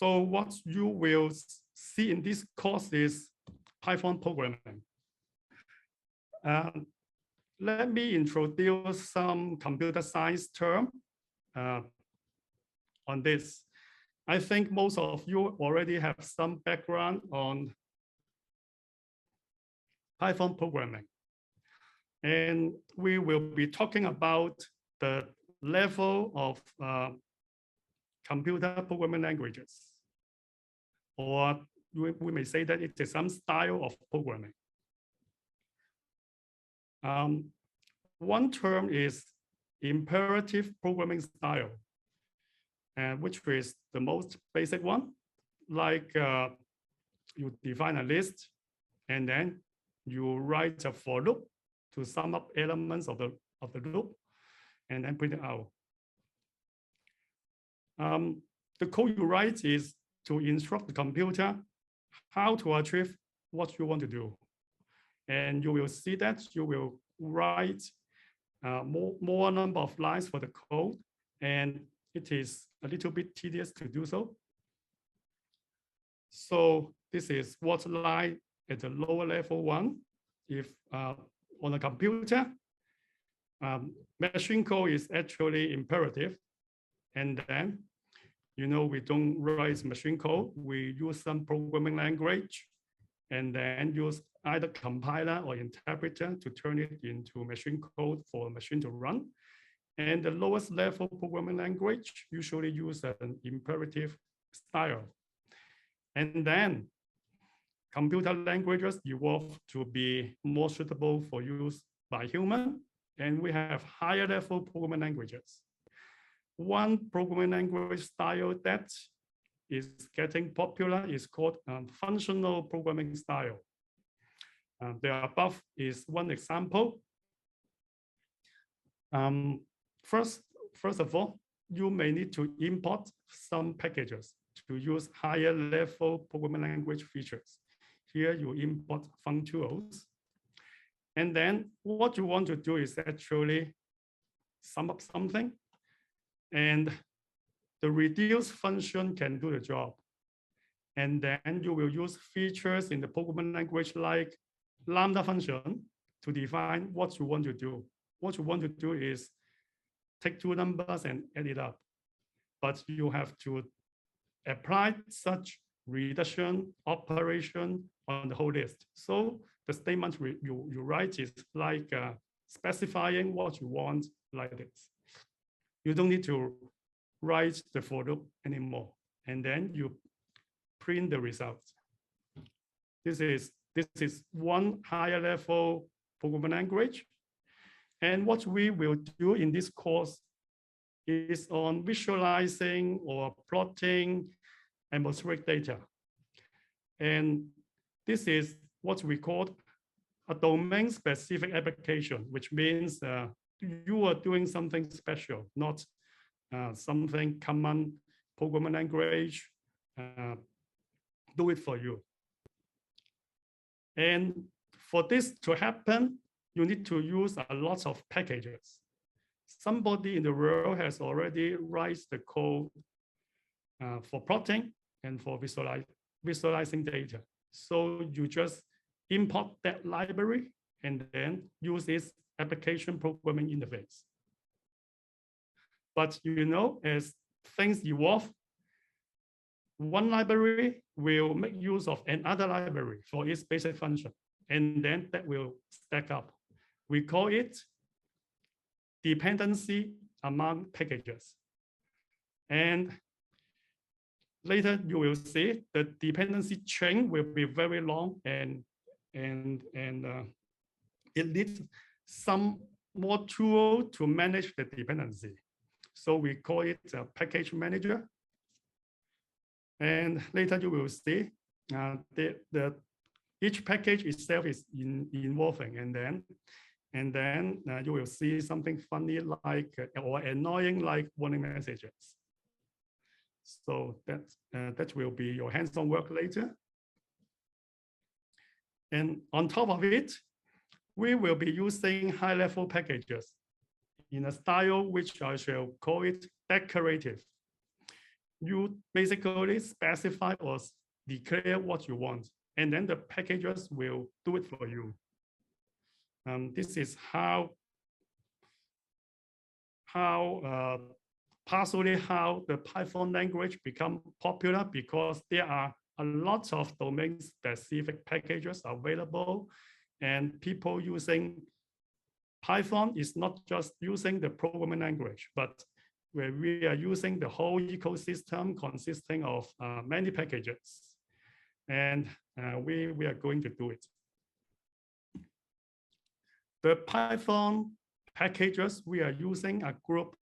So what you will see in this course is Python programming. Let me introduce some computer science term on this. I think most of you already have some background on Python programming. And we will be talking about the level of computer programming languages. Or we may say that it is some style of programming. One term is imperative programming style, which is the most basic one. Like you define a list, and then you write a for loop to sum up elements of the loop, and then print it out. The code you write is to instruct the computer how to achieve what you want to do. And you will see that you will write more number of lines for the code, and it is a little bit tedious to do so. So this is what lie at the lower level one. If on a computer, machine code is actually imperative, and then we don't write machine code. We use some programming language, and then use either compiler or interpreter to turn it into machine code for a machine to run. And the lowest level programming language usually use an imperative style. And then computer languages evolve to be more suitable for use by human. And we have higher level programming languages. One programming language style that is getting popular is called functional programming style. The above is one example. First of all, you may need to import some packages to use higher level programming language features. Here you import functools. And then what you want to do is actually sum up something. And the reduce function can do the job. And then you will use features in the programming language like lambda function to define what you want to do. What you want to do is take two numbers and add it up. But you have to apply such reduction operation on the whole list. So the statement you write is like specifying what you want like this. You don't need to write the for loop anymore. And then you print the results. This is one higher level programming language. And what we will do in this course is on visualizing or plotting atmospheric data. And this is what we call a domain-specific application, which means you are doing something special, not something common programming language do it for you. And for this to happen, you need to use a lot of packages. Somebody in the world has already written the code for plotting and for visualizing data. So you just import that library and then use this application programming interface. But as things evolve, one library will make use of another library for its basic function, and then that will stack up. We call it dependency among packages. And later you will see the dependency chain will be very long, and it needs some more tool to manage the dependency. So we call it a package manager. And later you will see each package itself is evolving, and then you will see something funny like or annoying like warning messages. So that will be your hands-on work later. And on top of it, we will be using high-level packages in a style which I shall call it decorative. you basically specify or declare what you want, and then the packages will do it for you. This is how partially how the Python language become popular, because there are a lot of domain-specific packages available, and people using Python is not just using the programming language, but where we are using the whole ecosystem consisting of many packages, and we are going to do it. The Python packages we are using a group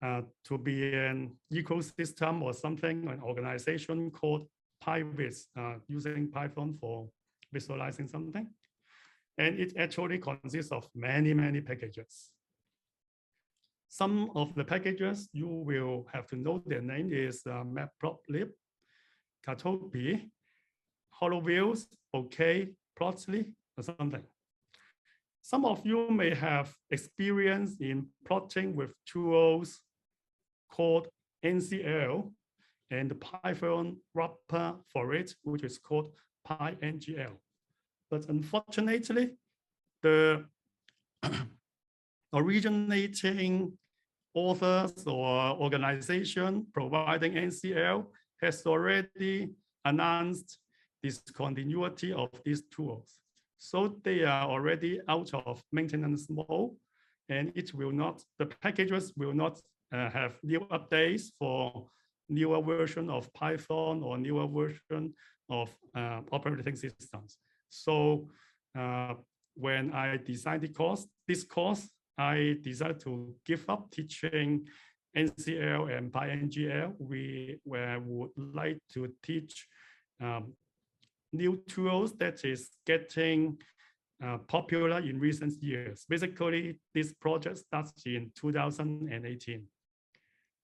to be an ecosystem or something, an organization called PyVis, using Python for visualizing something. And it actually consists of many, many packages. Some of the packages you will have to know their name is matplotlib, Katopi, HoloViews, OK, Plotly, or something. Some of you may have experience in plotting with tools called NCL and the Python wrapper for it, which is called PyNGL. But unfortunately, the originating authors or organization providing NCL has already announced discontinuity of these tools. So they are already out of maintenance mode, and it will not, the packages will not have new updates for newer version of Python or newer version of operating systems. So when I designed this course, I decided to give up teaching NCL and PyNGL. We would like to teach new tools that is getting popular in recent years. Basically, this project starts in 2018.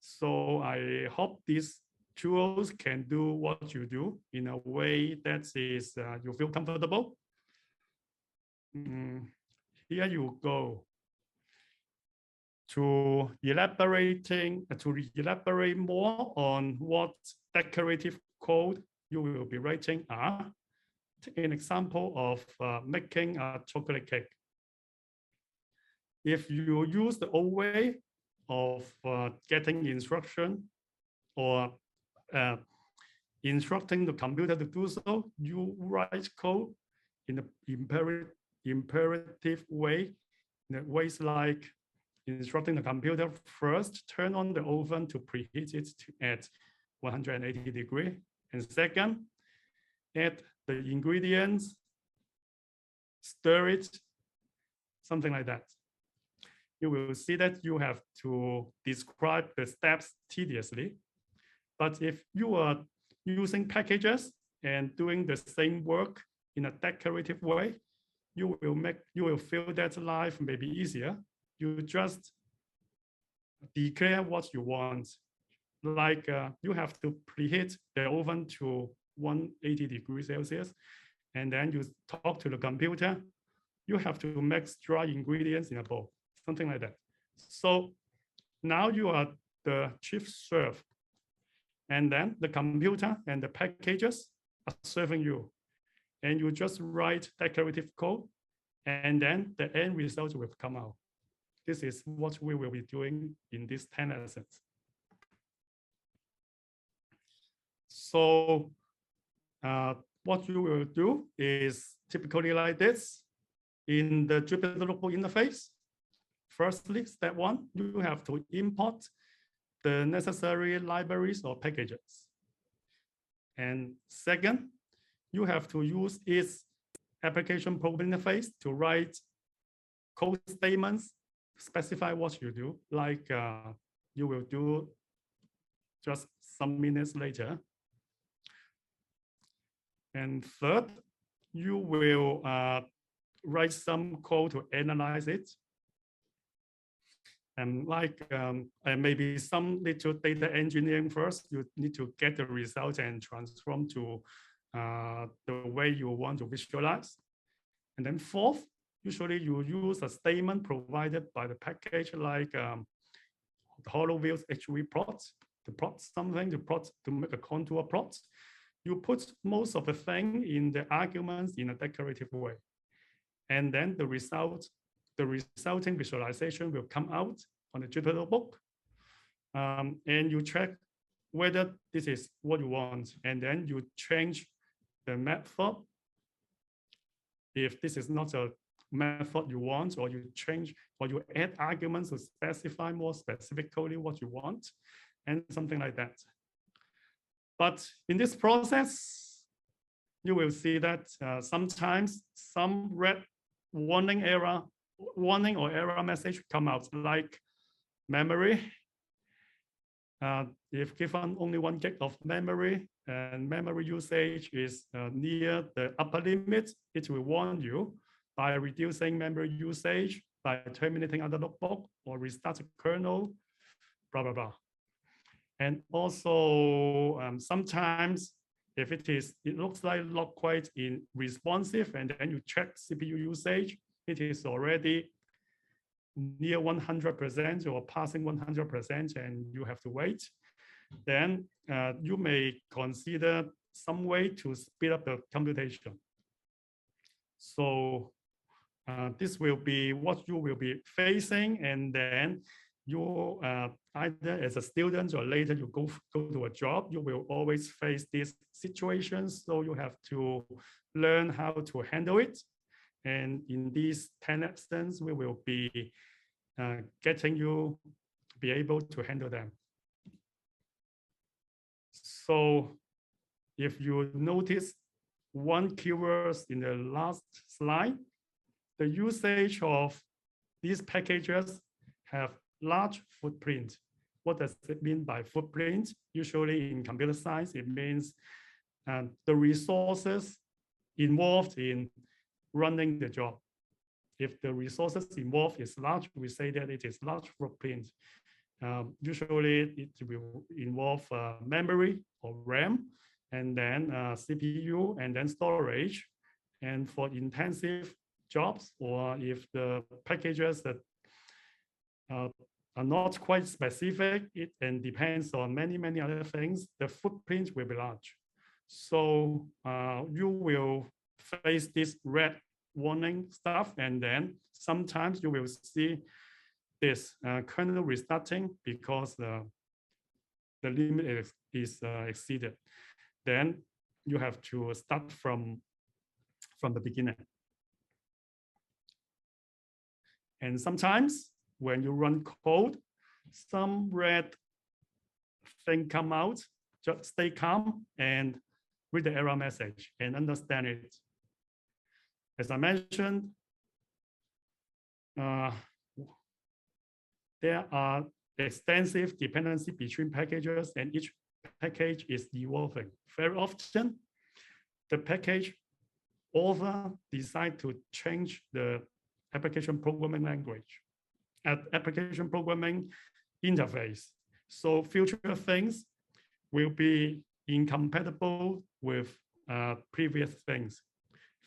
So I hope these tools can do what you do in a way that is you feel comfortable. Here you go. To elaborate more on what decorative code you will be writing are. Take an example of making a chocolate cake. If you use the old way of getting instruction or instructing the computer to do so, you write code in an imperative way, in ways like instructing the computer first, turn on the oven to preheat it at 180 degrees, and second, add the ingredients, stir it, something like that. You will see that you have to describe the steps tediously. But if you are using packages and doing the same work in a decorative way, you will feel that life may be easier. You just declare what you want. Like you have to preheat the oven to 180 degrees Celsius, and then you talk to the computer. You have to mix dry ingredients in a bowl, something like that. So now you are the chief serve, and then the computer and the packages are serving you, and you just write declarative code, and then the end result will come out. This is what we will be doing in these 10 lessons. So what you will do is typically like this. In the Jupyter Notebook interface, firstly, step one, you have to import the necessary libraries or packages. And second, you have to use its application program interface to write code statements, specify what you do, like you will do just some minutes later. And third, you will write some code to analyze it. And like and maybe some little data engineering first, you need to get the result and transform to the way you want to visualize. And then fourth, usually you use a statement provided by the package like HoloViews HV plots. to plot something, to make a contour plot, you put most of the thing in the arguments in a decorative way. And then the resulting visualization will come out on the Jupyter book. And you check whether this is what you want. And then you change the method. If this is not a method you want, or you change, or you add arguments to specify more specifically what you want, and something like that. But in this process, you will see that sometimes some red warning or error message come out, like memory. If given only 1 gig of memory and memory usage is near the upper limit, it will warn you by reducing memory usage, by terminating other notebook, or restart the kernel, blah, blah, blah. And also sometimes if it looks like not quite responsive, and then you check CPU usage, it is already near 100% or passing 100%, and you have to wait. Then you may consider some way to speed up the computation. So this will be what you will be facing, and then you either as a student or later you go to a job, you will always face these situations. So you have to learn how to handle it. And in these 10 lessons, we will be getting you to be able to handle them. So if you notice one keyword in the last slide, the usage of these packages have large footprint. What does it mean by footprint? Usually in computer science, it means the resources involved in running the job. If the resources involved is large, we say that it is large footprint. Usually it will involve memory or RAM, and then CPU, and then storage. And for intensive jobs, or if the packages that are not quite specific, and depends on many other things, the footprint will be large. So you will face this red warning stuff, and then sometimes you will see this kernel restarting because the limit is exceeded. Then you have to start from the beginning. And sometimes when you run code, some red thing come out. Just stay calm and read the error message and understand it. As I mentioned, there are extensive dependency between packages, and each package is evolving. Very often, the package author decide to change the application programming language, application programming interface. So future things will be incompatible with previous things.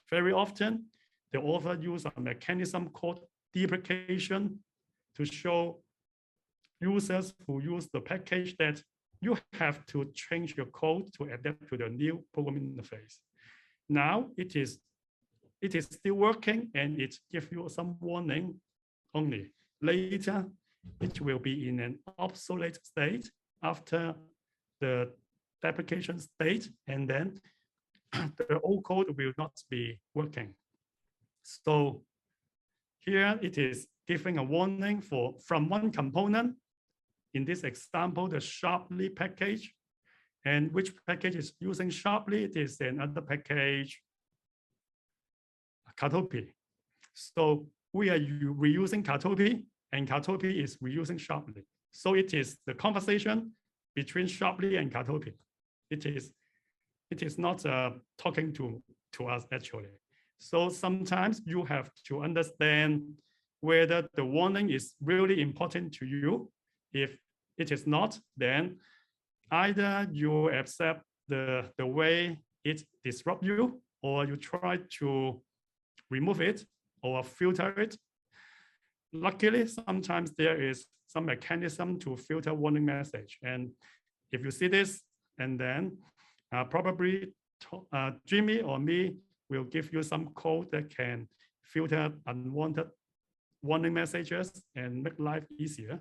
Very often, the author use a mechanism called deprecation to show users who use the package that you have to change your code to adapt to the new programming interface. Now it is still working, and it gives you some warning only. Later, it will be in an obsolete state after the deprecation state, and then the old code will not be working. So here it is giving a warning from one component. In this example, the Sharply package. And which package is using Sharply? It is another package, Katopy. So we are reusing Katopy, and Katopy is reusing Sharply. So it is the conversation between Sharply and Katopy. It is not talking to us actually. So sometimes you have to understand whether the warning is really important to you. If it is not, then either you accept the way it disrupts you, or you try to remove it or filter it. Luckily, sometimes there is some mechanism to filter warning message. And if you see this, and then probably Jimmy or me will give you some code that can filter unwanted warning messages and make life easier.